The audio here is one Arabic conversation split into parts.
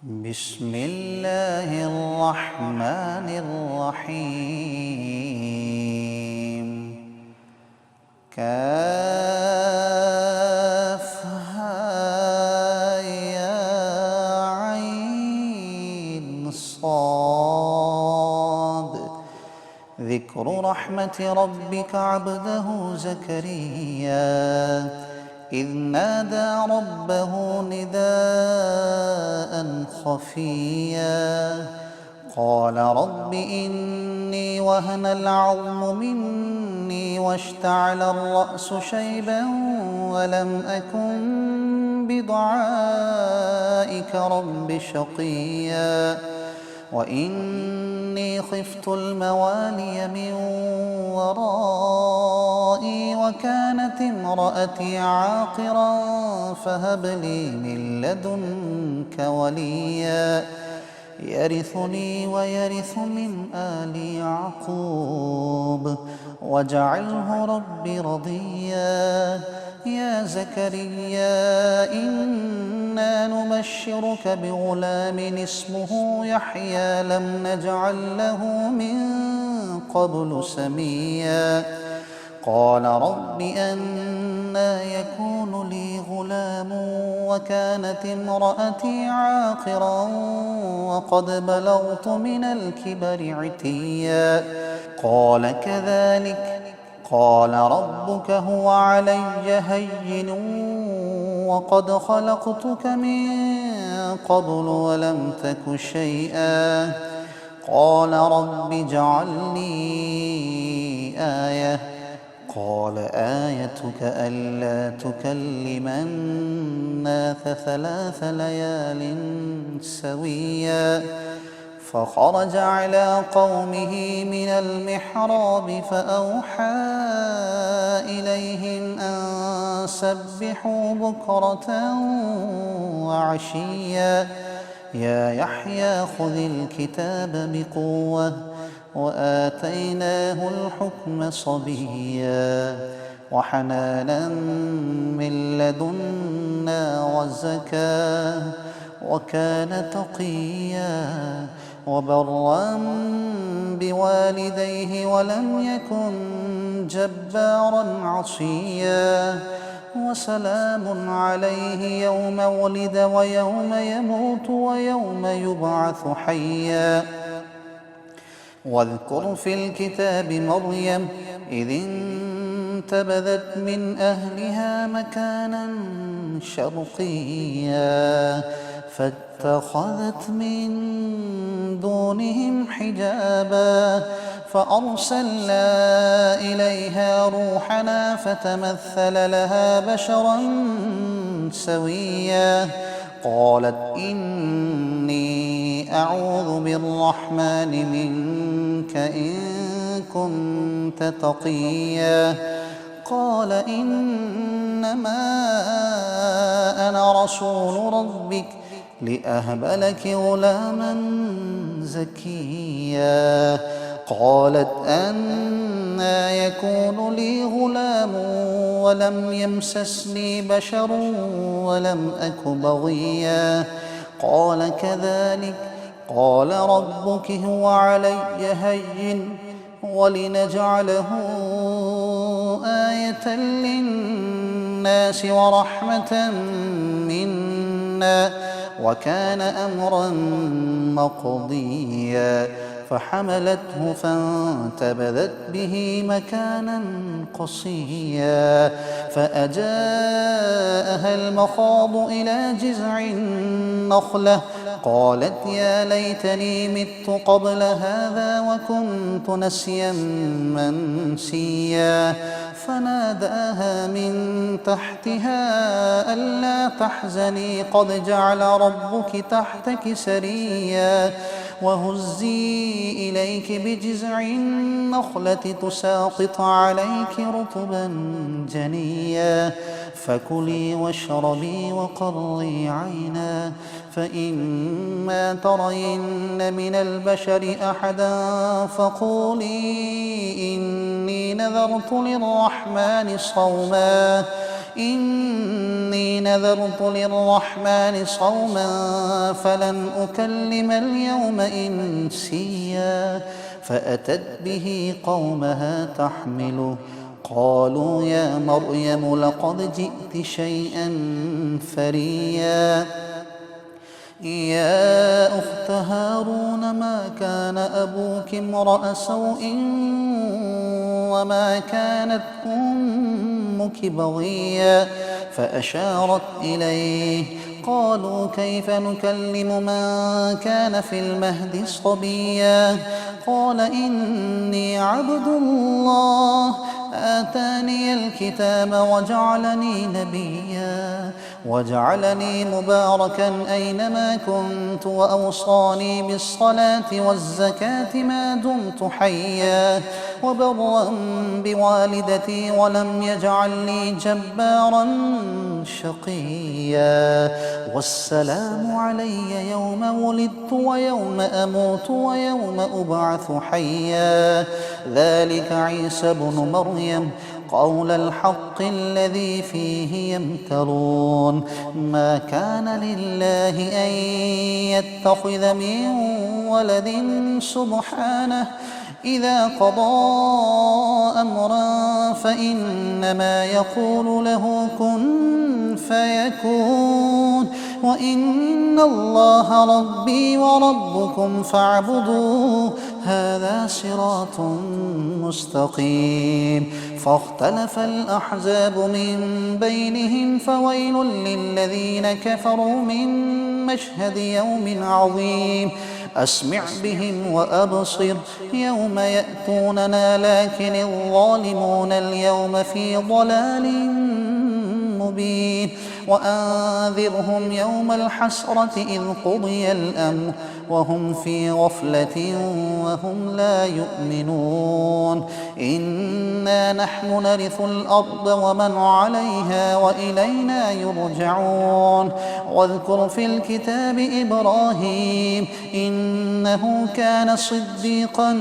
بسم الله الرحمن الرحيم. كافها يا عين صاد. ذكر رحمة ربك عبده زكريا إذ نادى ربه نداء خفيا قال رب إني وهن العظم مني واشتعل الرأس شيبا ولم أكن بدعائك رب شقيا وإني خفت الموالي من ورائي وكانت امرأتي عاقرا فهب لي من لدنك وليا يرثني ويرث من آل يعقوب واجعله رب رضيا. يا زكريا إنا نبشرك بغلام اسمه يحيى لم نجعل له من قبل سميا قال رب أنى يكون لي غلام وكانت امرأتي عاقرا وقد بلغت من الكبر عتيا قال كذلك قال ربك هو علي هين وقد خلقتك من قبل ولم تك شيئا قال رب اجعل لي آية قال آيتك ألا تكلم الناس 3 ليال سويا فخرج على قومه من المحراب فأوحى إليهم أن سبحوا بكرة وعشيا يا يحيى خذ الكتاب بقوة وآتيناه الحكم صبيا وحنانا من لدنا وزكاة وكان تقيا وبرا بوالديه ولم يكن جبارا عصيا وسلام عليه يوم ولد ويوم يموت ويوم يبعث حيا واذكر في الكتاب مريم إذ انتبذت من أهلها مكانا شرقيا فاتخذت من دونهم حجابا فأرسلنا إليها روحنا فتمثل لها بشرا سويا قالت إني أعوذ بالرحمن منك إن كنت تقيا قال إنما أنا رسول ربك لأهب لك غلاما زكيا قالت أنى يكون لي غلام ولم يمسسني بشر ولم أك بغيا قال كذلك قال ربك هو علي هين ولنجعله آية للناس ورحمة منا وكان أمرا مقضيا فحملته فانتبذت به مكانا قصيا فأجاءها المخاض إلى جذع النخلة قالت يا ليتني مت قبل هذا وكنت نسيا منسيا فناداها من تحتها ألا تحزني قد جعل ربك تحتك سريا وهزي إليك بجذع النخلة تساقط عليك رطبا جنيا فكلي واشربي وقري عينا فإما ترين من البشر أحدا فقولي إني نذرت للرحمن صوما إني نذرت للرحمن صوما فلن أكلم اليوم إنسيا فأتت به قومها تحمله قالوا يا مريم لقد جئت شيئا فريا يا أخت هارون ما كان أبوك امرأ سوء وما كانت أمك بغيا فأشارت إليه قالوا كيف نكلم من كان في المهد صبيا قال إني عبد الله آتاني الكتاب وجعلني مباركا أينما كنت وأوصاني بالصلاة والزكاة ما دمت حيا وبرا بوالدتي ولم يجعلني جبارا شقيا والسلام علي يوم ولدت ويوم أموت ويوم أبعث حيا ذلك عيسى بن مريم قول الحق الذي فيه يمترون ما كان لله أن يتخذ من ولد سبحانه إذا قضى أمرا فإنما يقول له كن فيكون وإن الله ربي وربكم فاعبدوه هذا صراط مستقيم فاختلف الأحزاب من بينهم فويل للذين كفروا من مشهد يوم عظيم أسمع بهم وأبصر يوم يأتوننا لكن الظالمون اليوم في ضلال مبين وأنذرهم يوم الحسرة إذ قضي الأمر وهم في غفلة وهم لا يؤمنون إنا نحن نرث الأرض ومن عليها وإلينا يرجعون واذكر في الكتاب إبراهيم إنه كان صديقا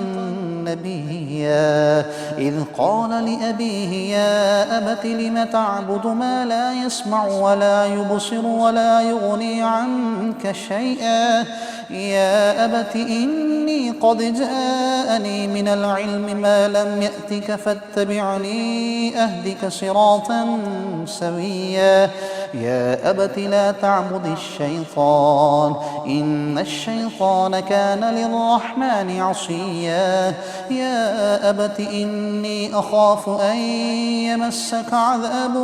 نبيا إذ قال لأبيه يا أبت لم تعبد ما لا يسمع ولا يبصر ولا يغني عنك شيئا يا أبت إني قد جاءني من العلم ما لم يأتك فاتبعني أهدك صراطا سويا يا أبت لا تعبد الشيطان إن الشيطان كان للرحمن عصيا يا أبت إني أخاف أن يمسك عذاب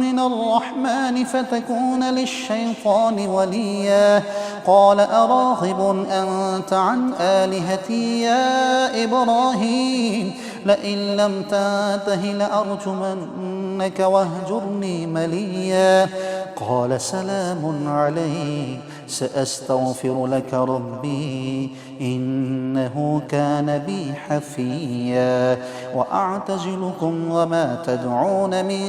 من الرحمن فتكون للشيطان وليا قال أراغب أنت عن آلهتي يا إبراهيم لئن لم تنته لأرجمنك واهجرني مليا قال سلام عليك سأستغفر لك ربي إنه كان بي حفيا وأعتزلكم وما تدعون من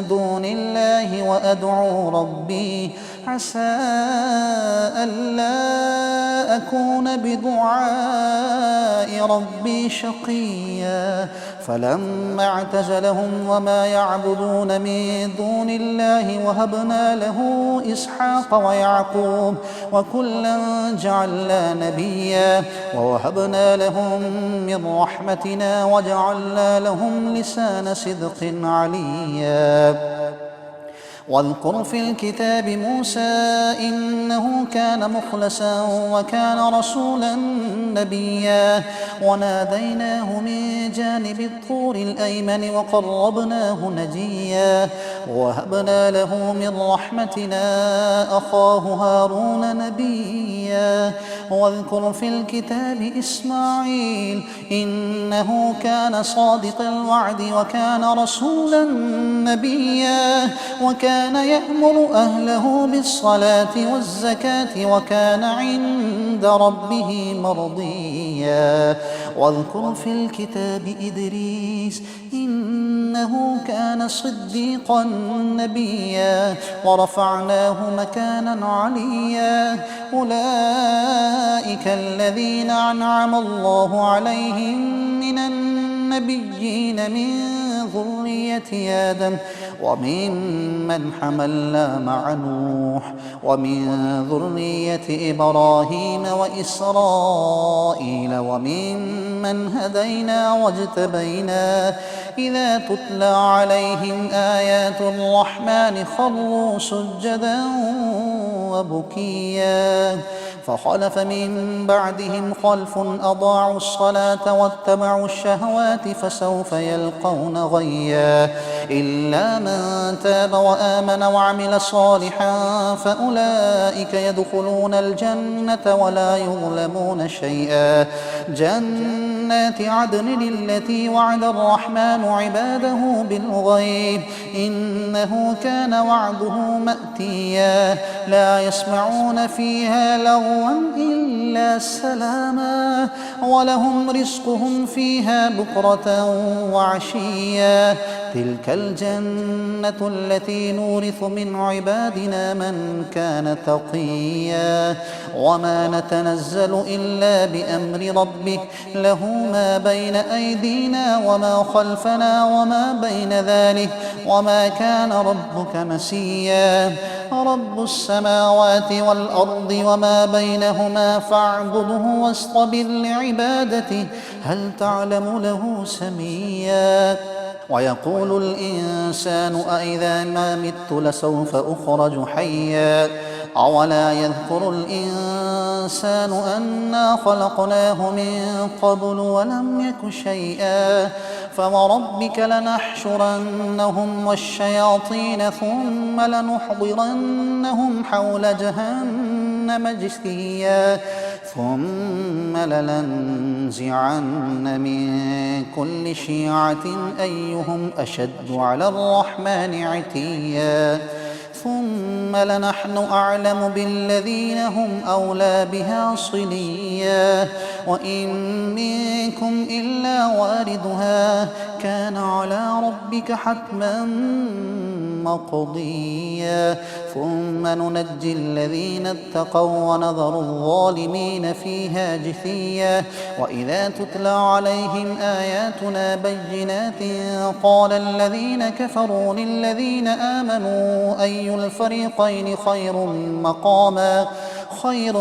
دون الله وأدعو ربي عسى ألا أكون بدعاء ربي شقيا فلما اعتزلهم وما يعبدون من دون الله وهبنا له إسحاق ويعقوب وكلا جعلنا نبيا ووهبنا لهم من رحمتنا وجعلنا لهم لسان صدق عليا واذكر في الكتاب موسى إنه كان مخلصا وكان رسولا نبيا وناديناه من جانب الطور الأيمن وقربناه نجيا ووهبنا له من رحمتنا أخاه هارون نبيا واذكر في الكتاب إسماعيل إنه كان صادق الوعد وكان رسولا نبيا وكان يأمر أهله بالصلاة والزكاة وكان عند ربه مرضيا واذكر في الكتاب إدريس إنه كان صديقا نبيا ورفعناه مكانا عليا أولئك الذين أنعم الله عليهم من النبيين من ذرية آدم وممن حملنا مع نوح ومن ذرية إبراهيم وإسرائيل وممن هدينا واجتبينا إذا تتلى عليهم آيات الرحمن خروا سجدا وبكيا فخلف من بعدهم خلف أضاعوا الصلاة واتبعوا الشهوات فسوف يلقون غيا إلا من تاب وآمن وعمل صالحا فأولئك يدخلون الجنة ولا يظلمون شيئا جنات عدن التي وعد الرحمن عباده بالغيب إنه كان وعده مأتيا لا يسمعون فيها لغوا إلا سلاما ولهم رزقهم فيها بكرة وعشيا تلك الجنة التي نورث من عبادنا من كان تقيا وما نتنزل إلا بأمر ربك له ما بين أيدينا وما خلفنا وما بين ذلك وما كان ربك نسيا رب السماوات والأرض وما بينهما فاعبده واصطبر لعبادته هل تعلم له سميا ويقول الإنسان أإذا ما مت لسوف أخرج حيا أولا يذكر الإنسان أنا خلقناه من قبل ولم يك شيئا فوربك لنحشرنهم والشياطين ثم لنحضرنهم حول جهنم جثيا ثم لننزعن من كل شيعة أيهم أشد على الرحمن عتيا ثم لنحن أعلم بالذين هم أولى بها صليا وإن منكم إلا واردها كان على ربك حتما مقضيا ثم ننجي الذين اتقوا ونذر الظالمين فيها جثيا وإذا تتلى عليهم آياتنا بينات قال الذين كفروا للذين آمنوا أي الفريقين خير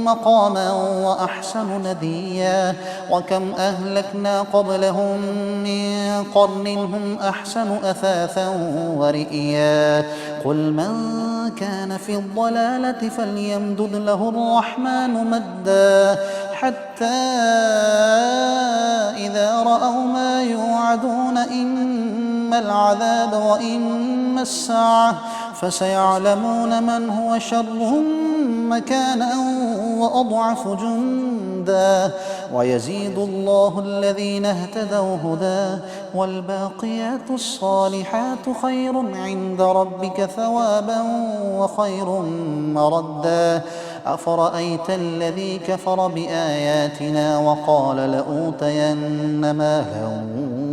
مقاما وأحسن نديا وكم أهلكنا قبلهم من قرن هم أحسن أثاثا ورئيا قل من كان في الضلالة فليمدد له الرحمن مدا حتى إذا رأوا ما يوعدون إما العذاب وإما الساعة فسيعلمون من هو شر مكانا وأضعف جندا ويزيد الله الذين اهتدوا هدى والباقيات الصالحات خير عند ربك ثوابا وخير مردا أفرأيت الذي كفر بآياتنا وقال لأوتين مالا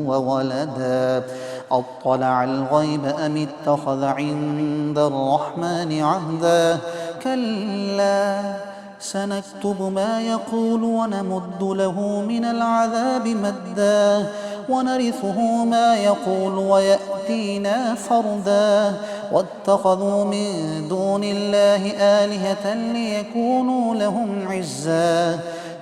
وولدا أطلع الغيب أم اتخذ عند الرحمن عهدا كلا سنكتب ما يقول ونمد له من العذاب مدا ونرثه ما يقول ويأتينا فردا واتخذوا من دون الله آلهة ليكونوا لهم عزا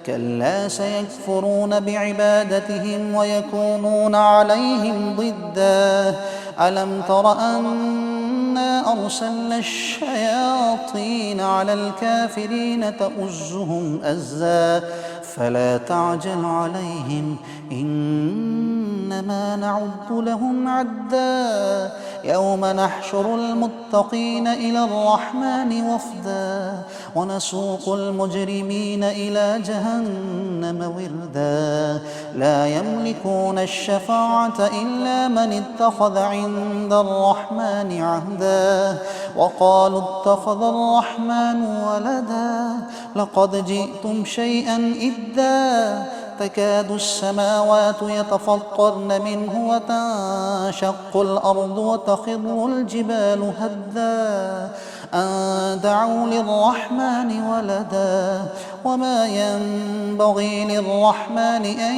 كلا سيكفرون بعبادتهم ويكونون عليهم ضدا ألم تر أنا أرسلنا الشياطين على الكافرين تؤزهم أزا فلا تعجل عليهم إنما نعد لهم عدا يوم نحشر المتقين إلى الرحمن وفدا ونسوق المجرمين إلى جهنم وردا لا يملكون الشفاعة إلا من اتخذ عند الرحمن عهدا وقالوا اتخذ الرحمن ولدا لقد جئتم شيئا إدا تكاد السماوات يتفطرن منه وتنشق الأرض وتخر الجبال هدا أن دعوا للرحمن ولدا وما ينبغي للرحمن أن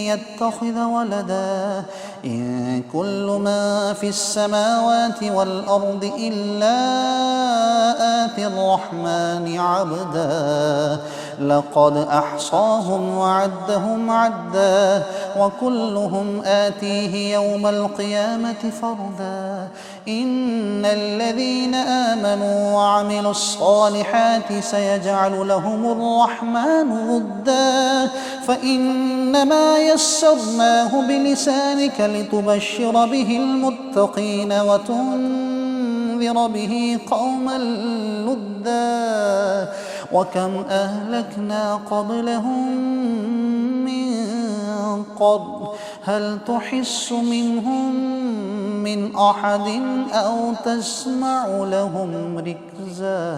يتخذ ولدا إن كل من في السماوات والأرض إلا آتي الرحمن عبدا لقد أحصاهم وعدهم عدا وكلهم آتيه يوم القيامة فردا إن الذين آمنوا وعملوا الصالحات سيجعل لهم الرحمن ودا فإنما يسرناه بلسانك لتبشر به المتقين وتنذر به قوما لدا وكم أهلكنا قبلهم من قرن هل تحس منهم من أحد أو تسمع لهم ركزا